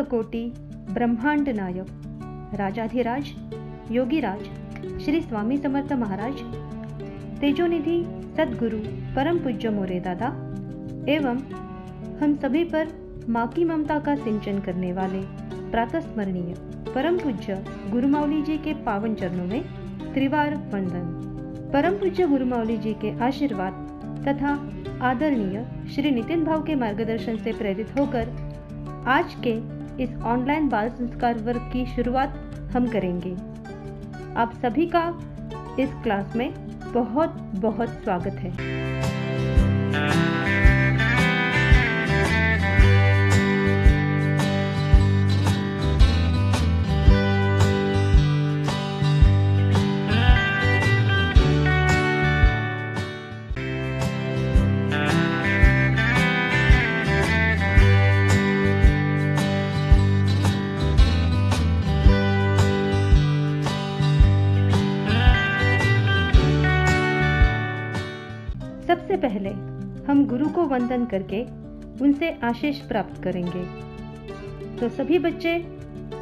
कोटि ब्रह्मांड नायक राजाधिराज योगीराज श्री स्वामी समर्थ महाराज, तेजोनिधि सद्गुरु परम पूज्य मोरे दादा एवं हम सभी पर माँ की ममता का सिंचन करने वाले प्रातस्मरणीय परम पूज्य गुरुमावली जी के पावन चरणों में त्रिवार वंदन। परम पूज्य गुरुमावली जी के आशीर्वाद तथा आदरणीय श्री नितिन भाव के मार्गदर्शन से प्रेरित होकर आज के इस ऑनलाइन बाल संस्कार वर्ग की शुरुआत हम करेंगे। आप सभी का इस क्लास में बहुत बहुत स्वागत है। सबसे पहले हम गुरु को वंदन करके उनसे आशीष प्राप्त करेंगे। तो सभी बच्चे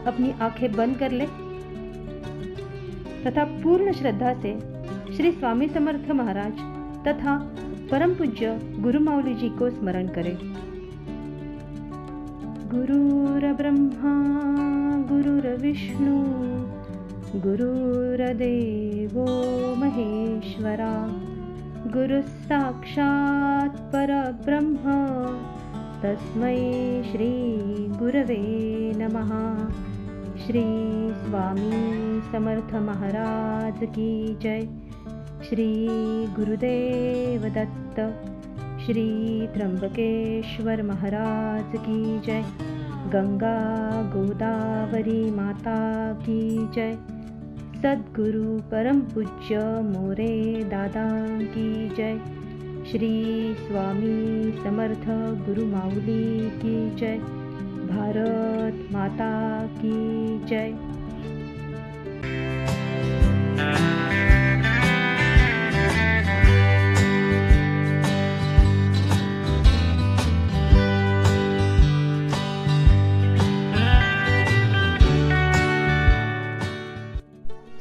अपनी आंखें बंद कर ले तथा पूर्ण श्रद्धा से श्री स्वामी समर्थ महाराज तथा परम पूज्य गुरुमावली जी को स्मरण करें। गुरुर्ब्रह्मा गुरुर्विष्णु गुरुर्देवो महेश्वरा गुरु साक्षात् परब्रह्म तस्मै श्री गुरवे नमः। श्री स्वामी समर्थ महाराज की जय। श्री गुरुदेव दत्त श्री त्र्यंबकेश्वर महाराज की जय। गंगा गोदावरी माता की जय। सद्गुरु परम पूज्य मोरे दादा की जय। श्री स्वामी समर्थ गुरुमावली की जय। भारत माता की जय।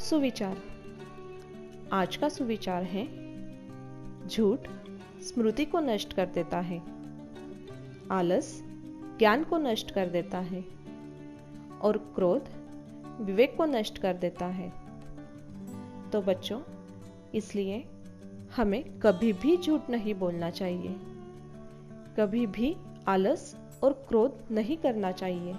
सुविचार। आज का सुविचार है, झूठ स्मृति को नष्ट कर देता है, आलस ज्ञान को नष्ट कर देता है और क्रोध विवेक को नष्ट कर देता है। तो बच्चों, इसलिए हमें कभी भी झूठ नहीं बोलना चाहिए, कभी भी आलस और क्रोध नहीं करना चाहिए।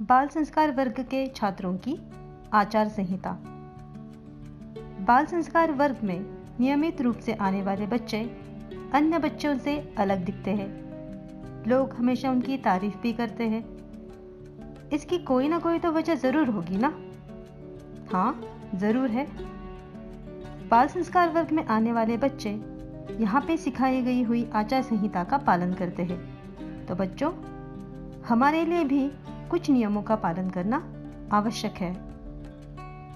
बाल संस्कार वर्ग के छात्रों की आचार संहिता। बाल संस्कार वर्ग में नियमित रूप से आने वाले बच्चे अन्य बच्चों से अलग दिखते हैं। लोग हमेशा उनकी तारीफ भी करते हैं। इसकी कोई ना कोई तो वजह जरूर होगी ना? हाँ, जरूर है। बाल संस्कार वर्ग में आने वाले बच्चे यहाँ पे सिखाई गई हुई आचार संहिता का पालन करते हैं। तो बच्चों, हमारे लिए भी कुछ नियमों का पालन करना आवश्यक है।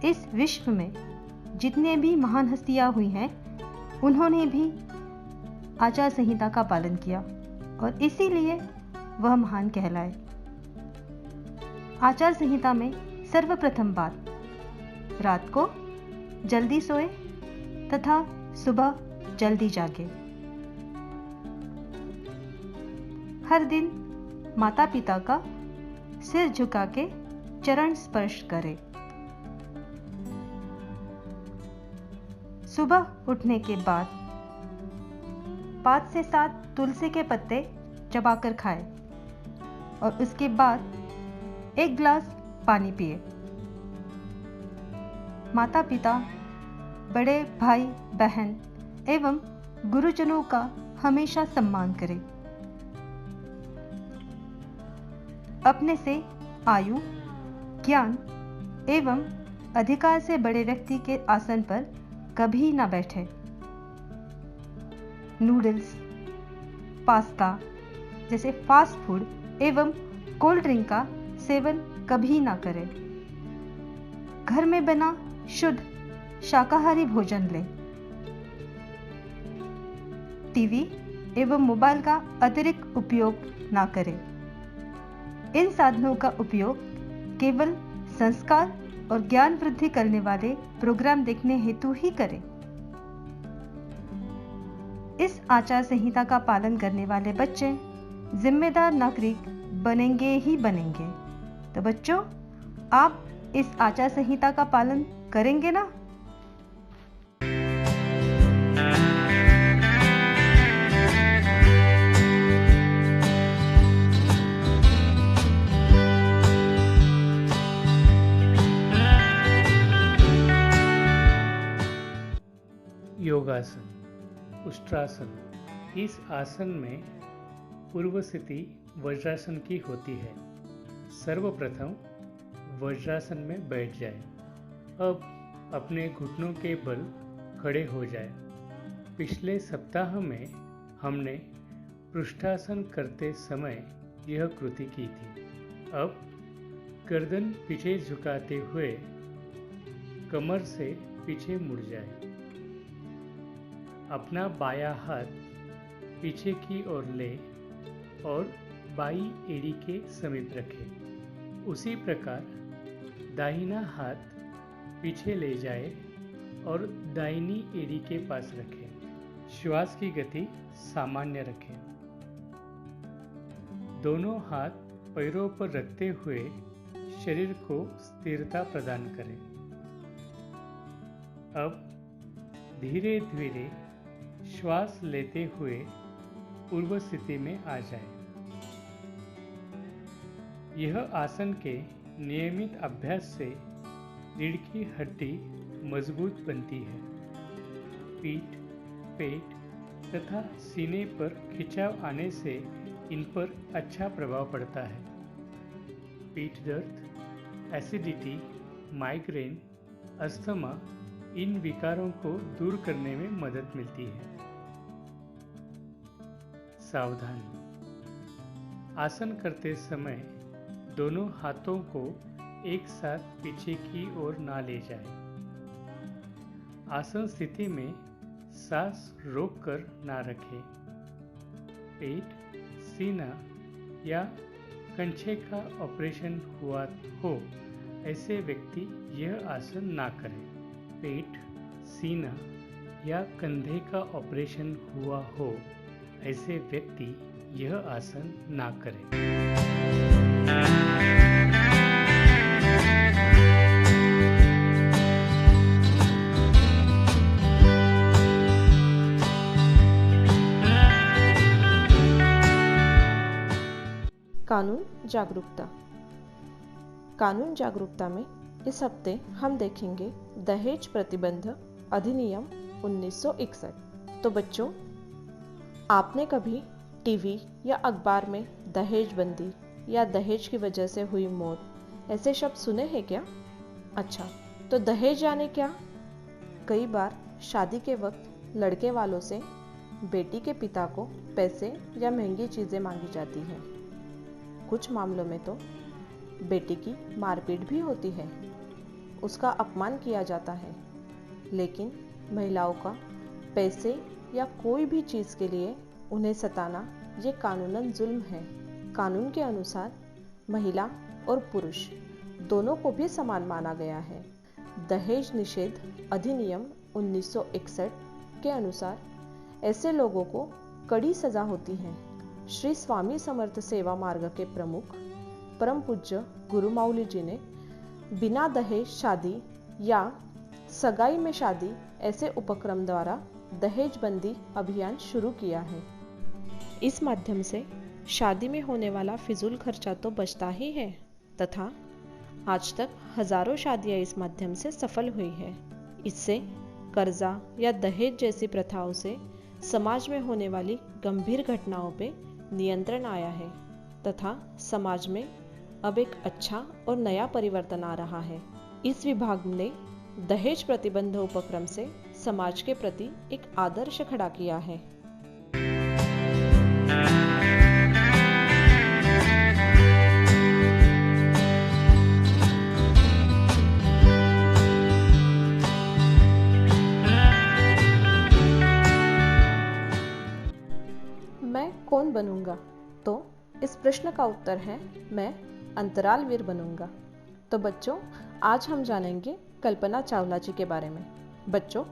इस विश्व में जितने भी महान हस्तियां हुई हैं, उन्होंने भी आचार संहिता का पालन किया और इसीलिए वह महान कहलाए। आचार संहिता में सर्वप्रथम बात, रात को जल्दी सोए तथा सुबह जल्दी जागे। हर दिन माता पिता का सिर झुका के चरण स्पर्श करें। सुबह उठने के बाद 5 से 7 तुलसी के पत्ते चबाकर खाएं और उसके बाद 1 गिलास पानी पिए। माता पिता, बड़े भाई बहन एवं गुरुजनों का हमेशा सम्मान करें। अपने से आयु, ज्ञान एवं अधिकार से बड़े व्यक्ति के आसन पर कभी ना बैठे। नूडल्स, पास्ता जैसे फास्ट फूड एवं कोल्ड ड्रिंक का सेवन कभी ना करें। घर में बना शुद्ध शाकाहारी भोजन लें। टीवी एवं मोबाइल का अतिरिक्त उपयोग ना करें। इन साधनों का उपयोग केवल संस्कार और ज्ञान वृद्धि करने वाले प्रोग्राम देखने हेतु ही करें। इस आचार संहिता का पालन करने वाले बच्चे जिम्मेदार नागरिक बनेंगे ही बनेंगे। तो बच्चों, आप इस आचार संहिता का पालन करेंगे ना? योगासन, उष्ट्रासन। इस आसन में पूर्व स्थिति वज्रासन की होती है। सर्वप्रथम वज्रासन में बैठ जाए। अब अपने घुटनों के बल खड़े हो जाए। पिछले सप्ताह में हमने पृष्ठासन करते समय यह कृति की थी। अब गर्दन पीछे झुकाते हुए कमर से पीछे मुड़ जाए। अपना बायां हाथ पीछे की ओर ले और बाई एड़ी के समीप रखें। उसी प्रकार दाहिना हाथ पीछे ले जाए और दाहिनी एड़ी के पास रखें। श्वास की गति सामान्य रखें। दोनों हाथ पैरों पर रखते हुए शरीर को स्थिरता प्रदान करें। अब धीरे धीरे श्वास लेते हुए पूर्व स्थिति में आ जाए। यह आसन के नियमित अभ्यास से रीढ़ की हड्डी मजबूत बनती है। पीठ, पेट तथा सीने पर खिंचाव आने से इन पर अच्छा प्रभाव पड़ता है। पीठ दर्द, एसिडिटी, माइग्रेन, अस्थमा इन विकारों को दूर करने में मदद मिलती है। सावधानी। आसन करते समय दोनों हाथों को एक साथ पीछे की ओर ना ले जाए। आसन स्थिति में सांस रोककर ना रखें। पेट, सीना या कंधे का ऑपरेशन हुआ हो ऐसे व्यक्ति यह आसन ना करें। पेट, सीना या कंधे का ऑपरेशन हुआ हो ऐसे व्यक्ति यह आसन ना करें। कानून जागरूकता। कानून जागरूकता में इस हफ्ते हम देखेंगे दहेज प्रतिबंध अधिनियम 1961। तो बच्चों, आपने कभी टीवी या अखबार में दहेज बंदी या दहेज की वजह से हुई मौत ऐसे शब्द सुने हैं क्या? अच्छा, तो दहेज यानी क्या? कई बार शादी के वक्त लड़के वालों से बेटी के पिता को पैसे या महंगी चीज़ें मांगी जाती हैं। कुछ मामलों में तो बेटी की मारपीट भी होती है, उसका अपमान किया जाता है। लेकिन महिलाओं का पैसे या कोई भी चीज़ के लिए उन्हें सताना ये कानूनन जुल्म है। कानून के अनुसार महिला और पुरुष दोनों को भी समान माना गया है। दहेज निषेध अधिनियम 1961 के अनुसार ऐसे लोगों को कड़ी सजा होती है। श्री स्वामी समर्थ सेवा मार्ग के प्रमुख परम पूज्य गुरु माउली जी ने बिना दहेज शादी या सगाई में शादी ऐसे उपक्रम द्वारा दहेज बंदी अभियान शुरू किया है। इस माध्यम से शादी में होने वाला फिजूल खर्चा तो बचता ही है तथा आज तक हजारों शादियां इस माध्यम से सफल हुई है। इससे कर्जा या दहेज जैसी प्रथाओं से समाज में होने वाली गंभीर घटनाओं पे नियंत्रण आया है तथा समाज में अब एक अच्छा और नया परिवर्तन आ रहा है। इस विभाग ने दहेज प्रतिबंध उपक्रम से समाज के प्रति एक आदर्श खड़ा किया है। बनूंगा? तो इस प्रश्न का उत्तर है मैं अंतरालवीर बनूंगा। तो बच्चों, आज हम जानेंगे कल्पना चावला जी के बारे में। बच्चों,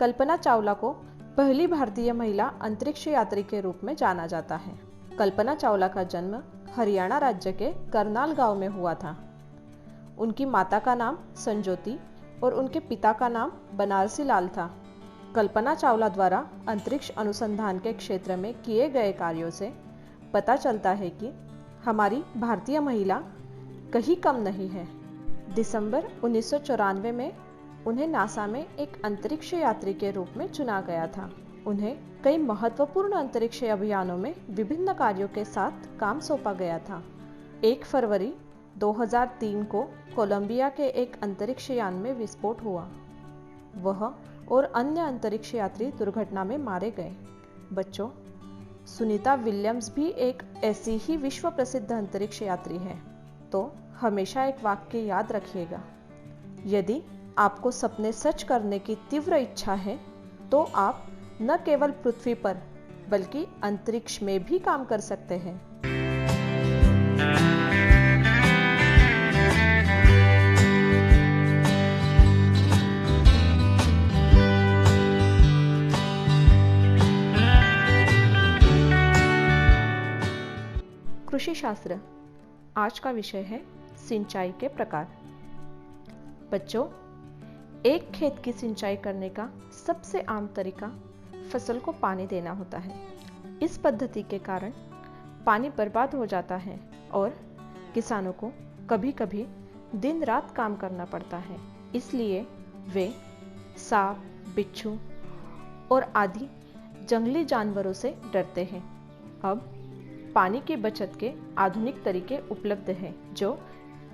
कल्पना चावला को पहली भारतीय महिला अंतरिक्ष यात्री के रूप में जाना जाता है। कल्पना चावला का जन्म हरियाणा राज्य के करनाल गांव में हुआ था। उनकी माता का नाम संजोती और उनके पिता का नाम बनारसी लाल था। कल्पना चावला द्वारा अंतरिक्ष अनुसंधान के क्षेत्र में किए गए कार्यों से पता चलता है कि हमारी भारतीय महिला कहीं कम नहीं है। दिसंबर 1994 में उन्हें नासा में एक अंतरिक्ष यात्री के रूप में चुना गया था। उन्हें कई महत्वपूर्ण अंतरिक्ष अभियानों में विभिन्न कार्यों के साथ काम सौंपा गया था। 1 फरवरी 2003 को कोलंबिया के एक अंतरिक्ष यान में विस्फोट हुआ। वह और अन्य अंतरिक्ष यात्री दुर्घटना में मारे गए। बच्चों, सुनीता विलियम्स भी एक ऐसी ही विश्व प्रसिद्ध अंतरिक्ष यात्री है। तो हमेशा एक वाक्य याद रखिएगा, यदि आपको सपने सच करने की तीव्र इच्छा है तो आप न केवल पृथ्वी पर बल्कि अंतरिक्ष में भी काम कर सकते हैं। कृषि शास्त्र आज का विषय है सिंचाई के प्रकार। बच्चों, एक खेत की सिंचाई करने का सबसे आम तरीका फसल को पानी देना होता है। इस पद्धति के कारण पानी बर्बाद हो जाता है और किसानों को कभी कभी दिन रात काम करना पड़ता है। इसलिए वे सांप, बिच्छू और आदि जंगली जानवरों से डरते हैं। अब पानी की बचत के आधुनिक तरीके उपलब्ध हैं जो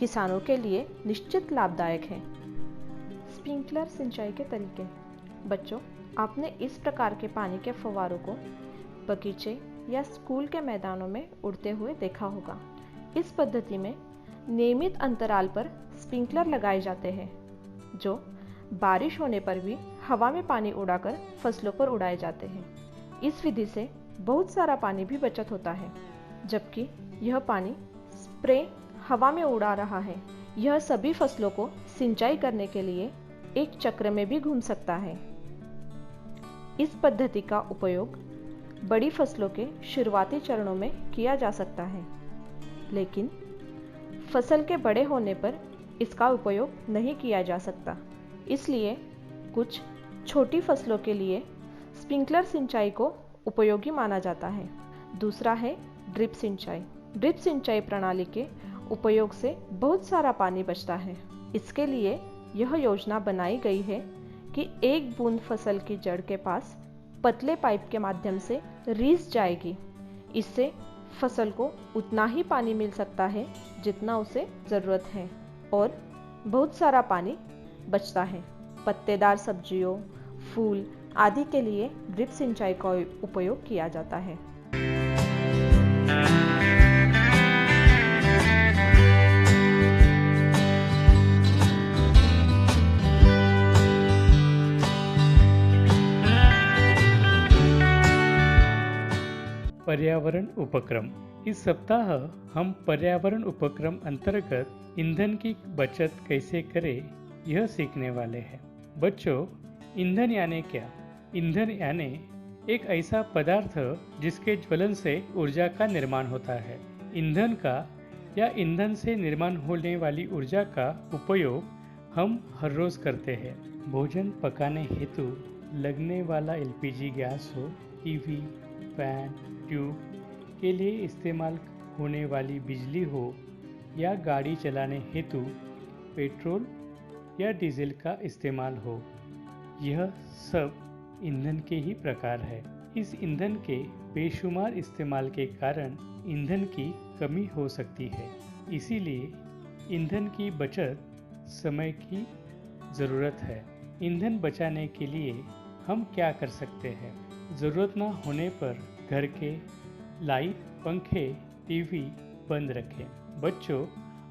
किसानों के लिए निश्चित लाभदायक हैं। स्प्रिंकलर सिंचाई के तरीके। बच्चों, आपने इस प्रकार के पानी के फव्वारों को बगीचे या स्कूल के मैदानों में उड़ते हुए देखा होगा। इस पद्धति में नियमित अंतराल पर स्प्रिंकलर लगाए जाते हैं जो बारिश होने पर भी हवा में पानी उड़ाकर फसलों पर उड़ाए जाते हैं। इस विधि से बहुत सारा पानी भी बचत होता है, जबकि यह पानी स्प्रे हवा में उड़ा रहा है। यह सभी फसलों को सिंचाई करने के लिए एक चक्र में भी घूम सकता है। इस पद्धति का उपयोग बड़ी फसलों के शुरुआती चरणों में किया जा सकता है, लेकिन फसल के बड़े होने पर इसका उपयोग नहीं किया जा सकता। इसलिए कुछ छोटी फसलों के लिए स्प्रिंकलर सिंचाई को उपयोगी माना जाता है। दूसरा है ड्रिप सिंचाई। ड्रिप सिंचाई प्रणाली के उपयोग से बहुत सारा पानी बचता है। इसके लिए यह योजना बनाई गई है कि एक बूंद फसल की जड़ के पास पतले पाइप के माध्यम से रिस जाएगी। इससे फसल को उतना ही पानी मिल सकता है जितना उसे ज़रूरत है और बहुत सारा पानी बचता है। पत्तेदार सब्जियों, फूल आदि के लिए ड्रिप सिंचाई का उपयोग किया जाता है। पर्यावरण उपक्रम। इस सप्ताह हम पर्यावरण उपक्रम अंतर्गत ईंधन की बचत कैसे करें यह सीखने वाले हैं। बच्चों, ईंधन यानी क्या? ईंधन यानी एक ऐसा पदार्थ जिसके ज्वलन से ऊर्जा का निर्माण होता है। ईंधन का या ईंधन से निर्माण होने वाली ऊर्जा का उपयोग हम हर रोज करते हैं। भोजन पकाने हेतु लगने वाला एलपीजी गैस हो, टीवी, फैन, ट्यूब के लिए इस्तेमाल होने वाली बिजली हो या गाड़ी चलाने हेतु पेट्रोल या डीजल का इस्तेमाल हो, यह सब ईंधन के ही प्रकार है। इस ईंधन के बेशुमार इस्तेमाल के कारण ईंधन की कमी हो सकती है। इसीलिए ईंधन की बचत समय की ज़रूरत है। ईंधन बचाने के लिए हम क्या कर सकते हैं? ज़रूरत न होने पर घर के लाइट, पंखे, टीवी बंद रखें। बच्चों,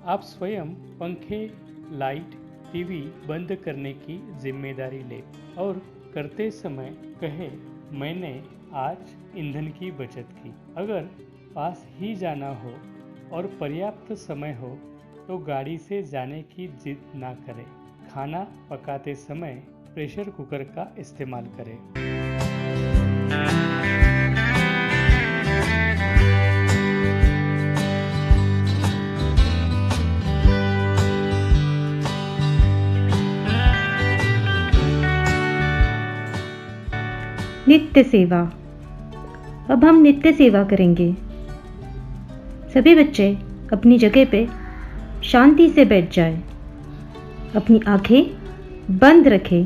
आप स्वयं पंखे, लाइट, टीवी बंद करने की जिम्मेदारी लें और करते समय कहें, मैंने आज ईंधन की बचत की। अगर पास ही जाना हो और पर्याप्त समय हो तो गाड़ी से जाने की जिद ना करें। खाना पकाते समय प्रेशर कुकर का इस्तेमाल करें। नित्य सेवा। अब हम नित्य सेवा करेंगे। सभी बच्चे अपनी जगह पे शांति से बैठ जाएं। अपनी आंखें बंद रखें।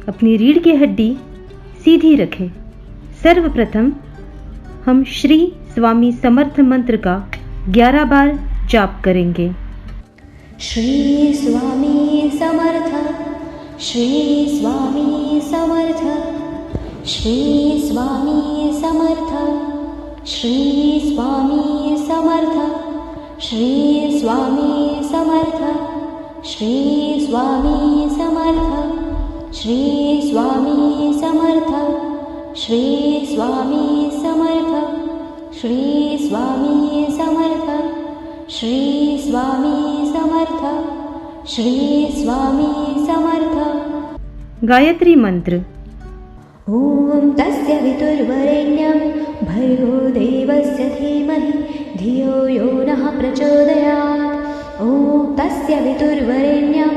अपनी रीढ़ की हड्डी सीधी रखें। सर्वप्रथम हम श्री स्वामी समर्थ मंत्र का 11 बार जाप करेंगे। श्री स्वामी समर्थ, श्री स्वामी समर्थ, श्री स्वामी समर्थ, श्री स्वामी समर्थ, श्री स्वामी समर्थ, श्री स्वामी समर्थ, श्री स्वामी समर्थ, श्री स्वामी समर्थ, श्री स्वामी समर्थ, श्री स्वामी समर्थ, श्री स्वामी समर्थ। गायत्री मंत्र। ॐ तस्य वितुर्वरेण्यं भर्गो देवस्य धीमहि धियो यो नः प्रचोदयात्। ॐ तस्य वितुर्वरेण्यं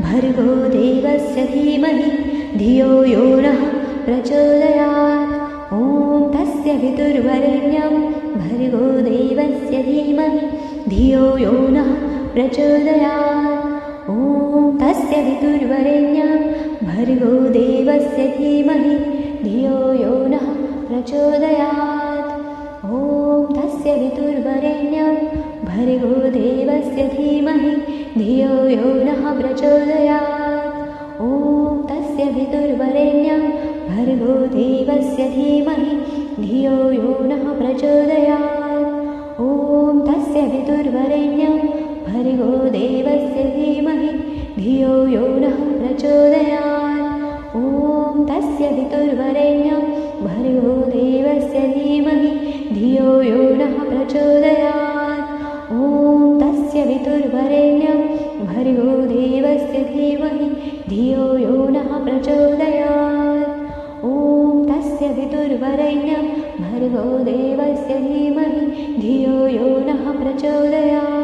भर्गो देवस्य धीमहि धियो यो नः प्रचोदयात्। ॐ तस्य वितुर्वरेण्यं भर्गो देवस्य धीमहि धियो यो नः प्रचोदयात्। ॐ तस्य वितुर्वरेण्यं भर्गो देवस्य धीमहि धियो यो नः प्रचोदयात्। ॐ तस्य वितुर्वरेण्यं भर्गो देवस्य धीमहि धियो यो नः प्रचोदयात्। ॐ तस्य वितुर्वरेण्यं भर्गो देवस्य धीमहि धियो यो नः प्रचोदयात्। ॐ तस्य वितुर्वरेण्यं भर्गो देवस्य धीमहि धियो यो नः प्रचोदयात्। ॐ तस्य वितुर्वरेण्यं भर्गो देवस्य धीमहि धियो यो नः प्रचोदयात्। ॐ तस्य वितुर्वरेण्यं भर्गो देवस्य धीमहि धियो यो नः प्रचोदयात्। ॐ तस्य वितुर्वरेण्यं भर्गो देवस्य धीमहि धियो यो नः प्रचोदयात्।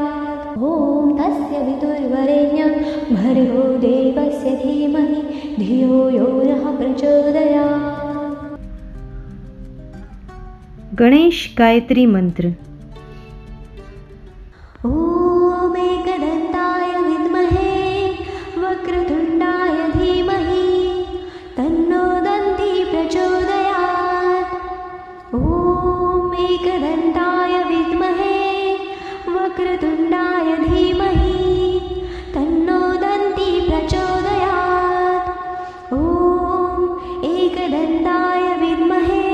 ॐ तस्य वितुर्वरेण्यं भर्गो देवस्य धीमहि धियो यो नः प्रचोदयात्। गणेश गायत्री मंत्र। ॐ एकदन्ताय विद्महे वक्रतुण्डाय धीमहि तन्नो दन्ती प्रचोदयात्। ॐ एकदन्ताय विद्महे वक्रतुण्डाय धीमहि तन्नो दन्ती प्रचोदयात्। ॐ एकदन्ताय विद्महे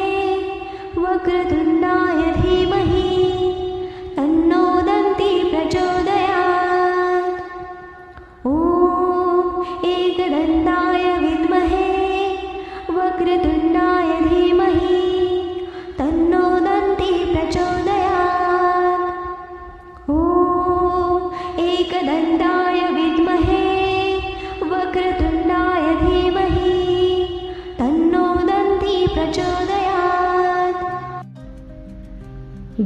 वक्रतुण्डाय धीमहि तन्नो दन्ती प्रचोदयात्। ॐ एकदन्ताय विद्महे वक्रतुण्डाय धीमहि तन्नो दन्ती प्रचोदयात्। ॐ एकदन्ताय विद्महे वक्रतुण्डाय धीमहि तन्नो दन्ती प्रचोदयात्।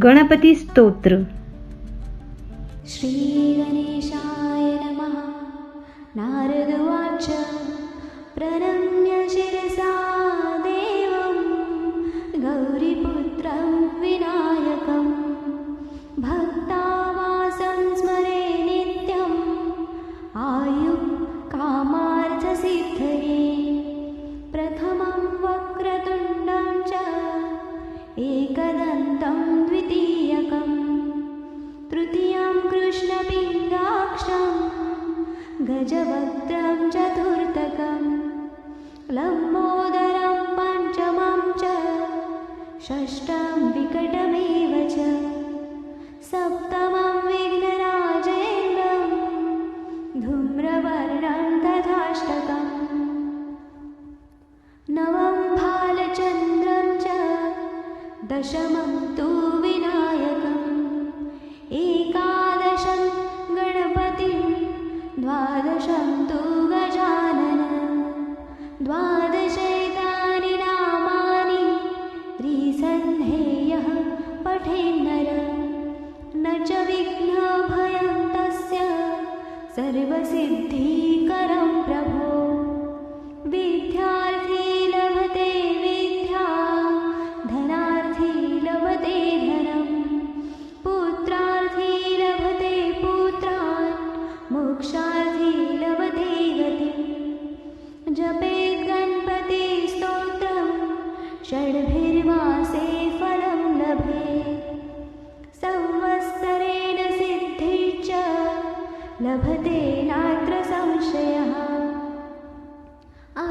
गणपति स्तोत्र। श्रीगणेशाय नमः। नारद उवाच प्रणम्य शिरसा देवं गौरीपुत्रं विनायकं भक्तावासं स्मरे नित्यम् आयुः कामार्थसिद्धये। प्रथमं वक्रतुण्डं च एकदन्तं द्वितीयकं तृतीयं कृष्ण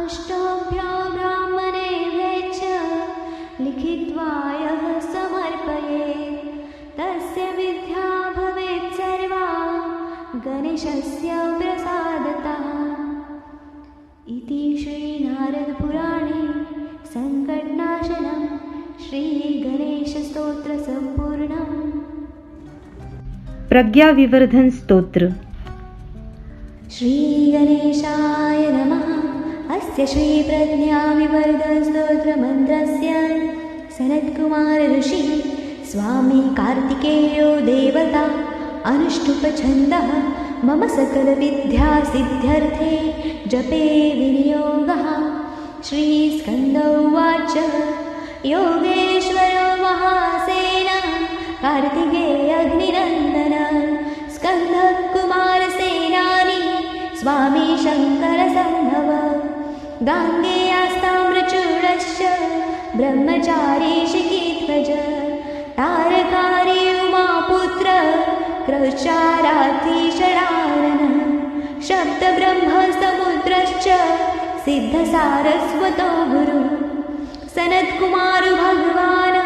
अष्टभ्यो ब्राह्मणेभ्यः च लिखित्वा यः समर्पयेत् तस्य विद्या भवेत् सर्वा गणेशस्य प्रसादतः। इति श्रीनारदपुराणे सङ्कटनाशनं श्रीगणेशस्तोत्रसम्पूर्णम्। प्रज्ञा विवर्धन स्तोत्र। श्रीगणेशाय नमः। अस्य श्रीप्रज्ञाविवर्धनस्तोत्रमन्त्रस्य सनत्कुमार ऋषि स्वामी कार्तिकेयो देवता अनुष्टुप्छन्दः मम सकलविद्यासिद्ध्यर्थे जपे विनियोगः। श्रीस्कन्द उवाच योगेश्वरो महासेन कार्तिकेयाग्निनन्दन स्कन्दकुमारसेनानी स्वामी शङ्करसम्भव गाङ्गेयास्ताम्रचूडश्च ब्रह्मचारी शिखिध्वज तारकारी उमापुत्र क्रौचारातिषडानन शब्दब्रह्मसमुद्रश्च सिद्धसारस्वतो गुरु सनत्कुमार भगवान्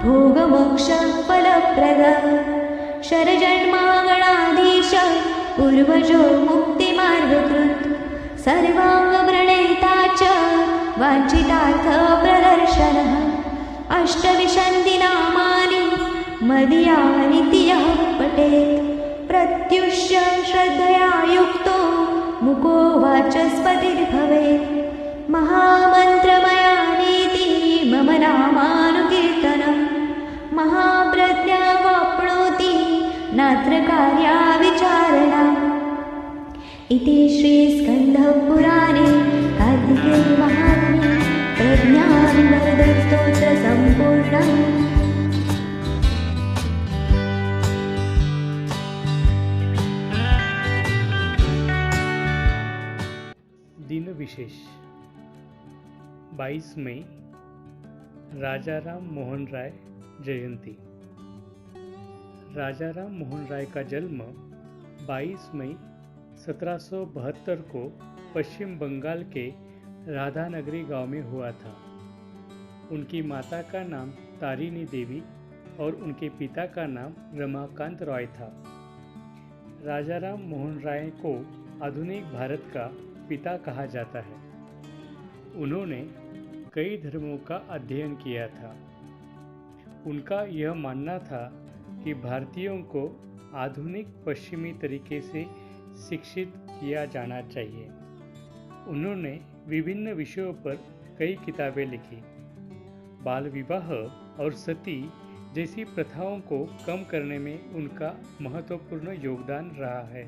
भोगमोक्षफलप्रद शरजन्मागणाधीश पूर्वजो मुक्तिमार्गकृत् सर्वाङ्गप्रणेता च वाञ्छितार्थप्रदर्शनः अष्टविंशतिनामानि मदीयानीति यः पठेत् प्रत्युष्य श्रद्धया युक्तो मुको वाचस्पतिर्भवेत् महामन्त्रमयानीति मम नामानुकीर्तनं महाप्रज्ञावाप्नोति नात्र कार्या विचारणा। इति श्रीस्कन्धपुराणे कार्तिकेयमाहात्म्ये प्रज्ञाविवर्धनस्तोत्रसम्पूर्णम्। दिन विशेष 22 मई राजा राम मोहन राय जयंती। राजा राम मोहन राय का जन्म 22 मई 1772 को पश्चिम बंगाल के राधानगरी गांव में हुआ था। उनकी माता का नाम तारिणी देवी और उनके पिता का नाम रमाकांत रॉय था। राजा राम मोहन राय को आधुनिक भारत का पिता कहा जाता है। उन्होंने कई धर्मों का अध्ययन किया था। उनका यह मानना था कि भारतीयों को आधुनिक पश्चिमी तरीके से शिक्षित किया जाना चाहिए। उन्होंने विभिन्न विषयों पर कई किताबें लिखी। बाल विवाह और सती जैसी प्रथाओं को कम करने में उनका महत्वपूर्ण योगदान रहा है।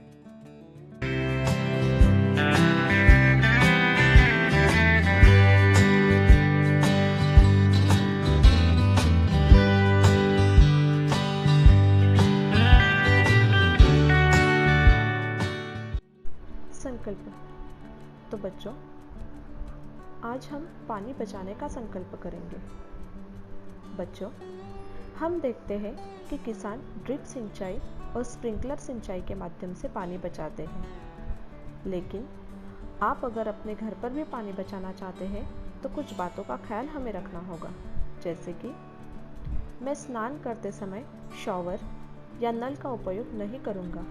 संकल्प। तो बच्चों, आज हम पानी बचाने का संकल्प करेंगे। बच्चों, हम देखते हैं कि किसान ड्रिप सिंचाई और स्प्रिंकलर सिंचाई के माध्यम से पानी बचाते हैं, लेकिन आप अगर अपने घर पर भी पानी बचाना चाहते हैं तो कुछ बातों का ख्याल हमें रखना होगा। जैसे कि मैं स्नान करते समय शॉवर या नल का उपयोग नहीं करूँगा।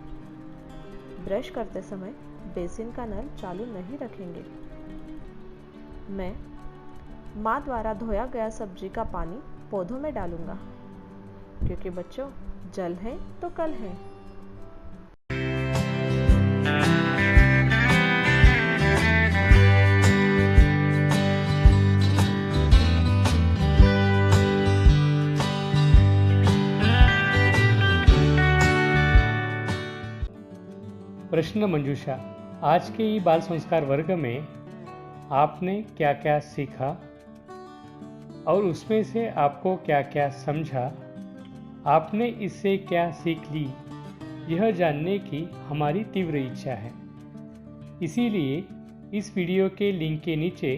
ब्रश करते समय बेसिन का नल चालू नहीं रखेंगे। मैं माँ द्वारा धोया गया सब्जी का पानी पौधों में डालूंगा, क्योंकि बच्चों जल है तो कल है। प्रश्न मंजूषा। आज के ई बाल संस्कार वर्ग में आपने क्या क्या सीखा और उसमें से आपको क्या क्या समझा, आपने इससे क्या सीख ली, यह जानने की हमारी तीव्र इच्छा है। इसीलिए इस वीडियो के लिंक के नीचे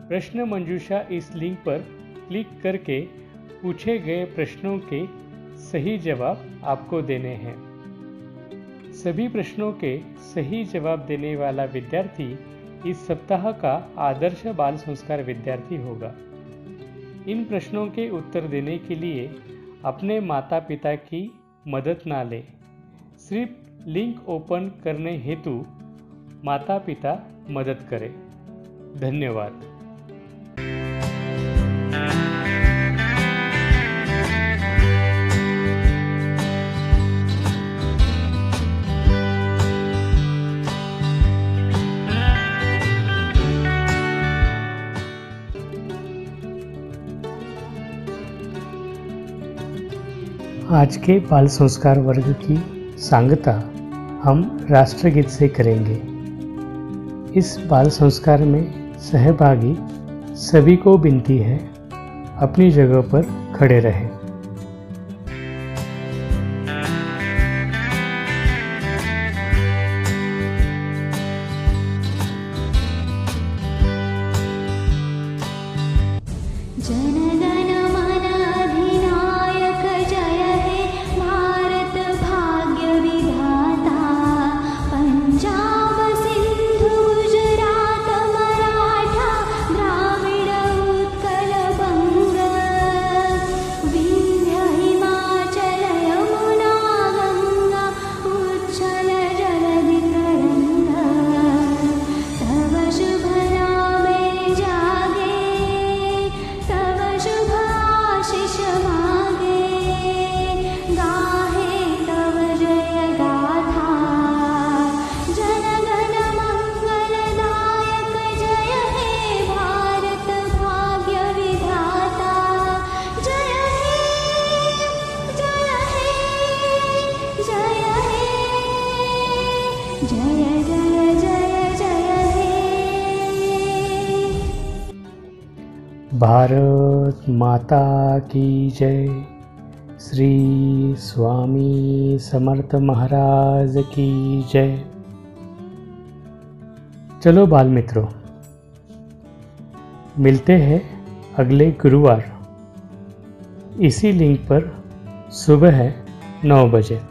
प्रश्न मंजूषा इस लिंक पर क्लिक करके पूछे गए प्रश्नों के सही जवाब आपको देने हैं। सभी प्रश्नों के सही जवाब देने वाला विद्यार्थी इस सप्ताह का आदर्श बाल संस्कार विद्यार्थी होगा। इन प्रश्नों के उत्तर देने के लिए अपने माता पिता की मदद ना लें। सिर्फ लिंक ओपन करने हेतु माता पिता मदद करें। धन्यवाद। आज के बाल संस्कार वर्ग की सांगता हम राष्ट्रगीत से करेंगे। इस बाल संस्कार में सहभागी सभी को विनती है, अपनी जगह पर खड़े रहें। भारत माता की जय। श्री स्वामी समर्थ महाराज की जय। चलो बाल मित्रों, मिलते हैं अगले गुरुवार इसी लिंक पर सुबह 9 बजे।